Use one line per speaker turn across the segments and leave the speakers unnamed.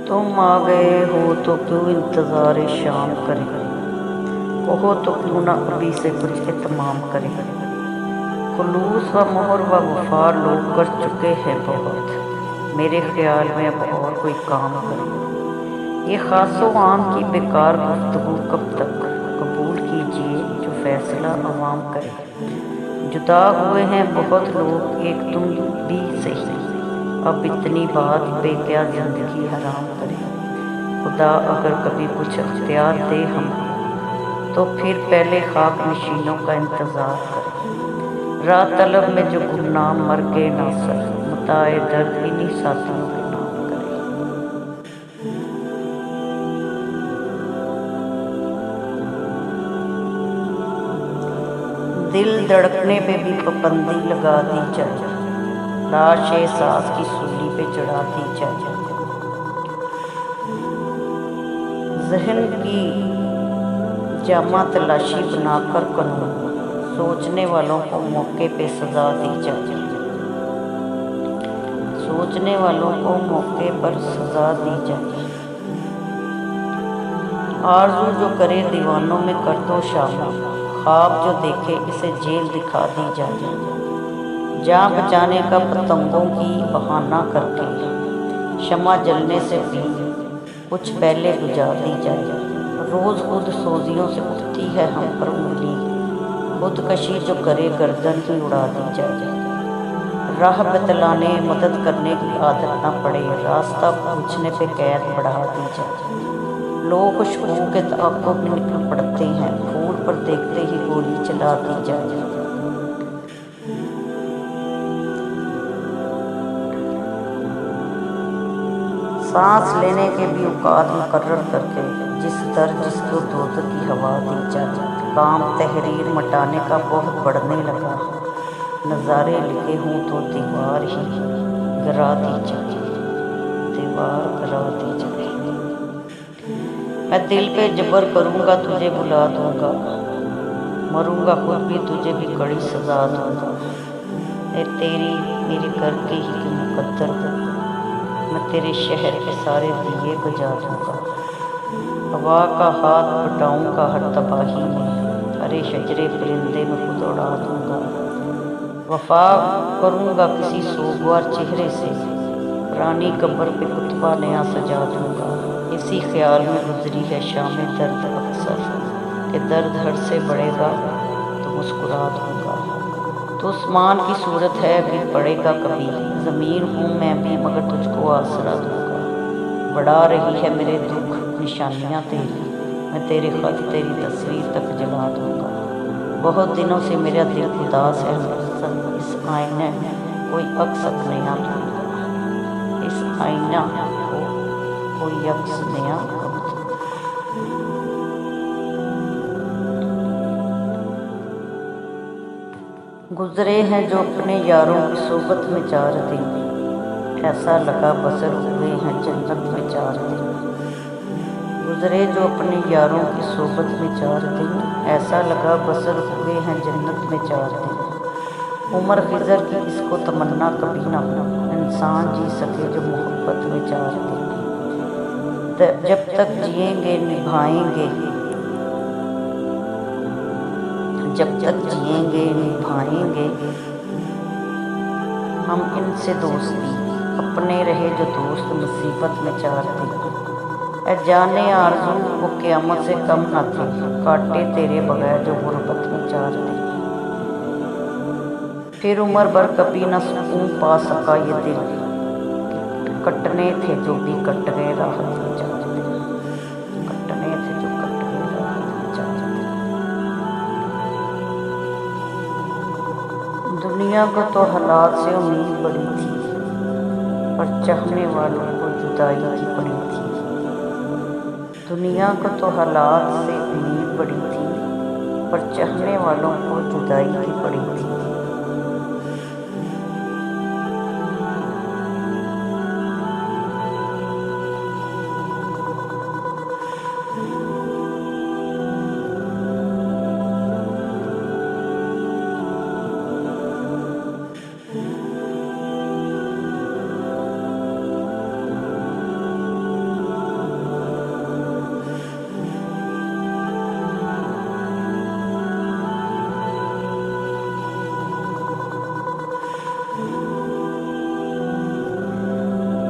तुम आ गए हो तो क्यों इंतज़ार शाम करें, कहो तो क्यों ना अभी से कुछ इत्माम करें। खुलूस व मोहर व वफा लोग कर चुके हैं बहुत, मेरे ख्याल में अब और कोई काम करे। ये खासो आम की बेकार गुफ्तगू कब तक, कबूल कीजिए जो फैसला अवाम करे। जुदा हुए हैं बहुत लोग एक तुम भी सही, अब इतनी बात पे क्या जिंदगी हराम करे। खुदा अगर कभी कुछ अख्तियार दे हमको, तो फिर पहले खाक नशीनों का इंतज़ार करें। रात तलब में जो गुमनाम मर गए नासर, मुताए दर्द इन्हीं साथियों के नाम करें। दिल धड़कने पे भी पाबंदी लगा दी जाए, लाश एहसास की सूली पे चढ़ा दी जाए। ज़हन की जामा तलाशी बनाकर कानून, सोचने वालों को मौके पे सजा दी जाए। सोचने वालों को मौके पर सजा दी जाए। आरज़ू जो करे दीवानों में कर दो शामिल, ख्वाब जो देखे इसे जेल दिखा दी जाए। जान बचाने का पतंगों की बहाना करके, शमा जलने से भी कुछ पहले बुझा दी जाए। रोज़ खुद सोजियों से उठती है हम पर उंगली, खुदकशी जो करे गर्दन ही उड़ा दी जाए। राह बतलाने मदद करने की आदत न पड़े, रास्ता पूछने पे कैद बढ़ा दी जाए। लोग खुशबू के ताक़ुब में निकल पड़ते हैं, फूल पर देखते ही गोली चला दी जाए। सांस लेने के भी औकात मुकर्रर करके, जिस दर जिसको दोज़ख की हवा दी जाए। काम तहरीर मटाने का बहुत बढ़ने लगा, नज़ारे लिखे हूँ तो दीवार ही गिरा दी जाए। दीवार गिरा दी जाए। मैं दिल पे जबर करूँगा तुझे बुला दूँगा, मरूँगा खुद भी तुझे भी कड़ी सजा दूँगा। तेरी मेरे घर के ही क्यों मुकद्दर हो, मैं तेरे शहर के सारे दिए बुझा दूँगा। हवा का हाथ बटाऊँगा हर तबाही में, हरे शजरे परिंदे में खुद उड़ा दूँगा। वफा करूँगा किसी सोगवार चेहरे से, पुरानी कब्र पे कुतबा नया सजा दूँगा। इसी ख्याल में गुजरी है शाम दर्द अक्सर, कि दर्द हर से बढ़ेगा तो मुस्कुरा दूँगा। तो आसमान की सूरत है भी पड़ेगा कभी, ज़मीन हूँ मैं भी मगर तुझको आसरा दूँगा। बढ़ा रही है मेरे दुख निशानियाँ तेरी, मैं तेरे खत तेरी तस्वीर तक जला दूँगा। बहुत दिनों से मेरा दिल उदास है, इस आईने कोई अक्स नया दूँगा। इस आईना को कोई अक्स नया दूँगा। गुजरे हैं जो अपने यारों की सोबत में 4 दिन, ऐसा लगा बसर हुए हैं जन्नत में 4 दिन। गुजरे जो अपने यारों की सोबत में 4 दिन, ऐसा लगा बसर हुए हैं जन्नत में 4 दिन। उमर खिज़र की इसको तमन्ना कभी ना हो, इंसान जी सके जो मोहब्बत में 4 दिन। जब तक जिएंगे निभाएंगे, जब तक जिएंगे निभाएंगे हम इनसे दोस्ती, अपने रहे जो दोस्त मुसीबत में 4 दिन। जाने आरज़ू वो क़यामत से कम न थे, काटे तेरे बगैर जो गुर्बत में 4 दिन। फिर उम्र भर कभी न सुकून पा सका ये दिल, कटने थे जो भी कट गए राहत में 4 दिन। कटने थे जो कट गए राहत में 4 दिन। दुनिया को तो हालात से उम्मीद बड़ी थी, पर चाहने वालों को जुदाई की पड़ी थी। दुनिया को तो हालात से उम्मीद बड़ी थी, पर चाहने वालों को जुदाई की पड़ी थी।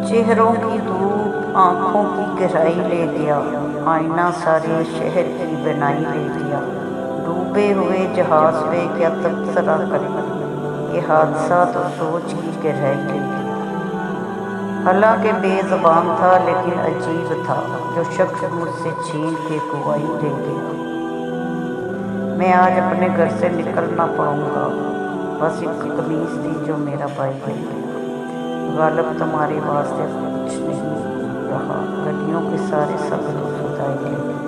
चेहरों की धूप आँखों की गहराई ले गया, आईना सारे शहर की बनाई ले गया। डूबे हुए जहाज पे क्या तबसरा करे, ये हादसा तो सोच की गहराई ले गया। हालांकि बेज़बान था लेकिन अजीब था, जो शख्स मुझसे छीन के गवाही ले गया। मैं आज अपने घर से निकलना पड़ूंगा, बस एक कमीज थी जो मेरा भाई ले गया। गालिब तुम्हारे वास्ते कुछ नहीं रहा, गलियों के सारे सब्र खुदाई ले गए।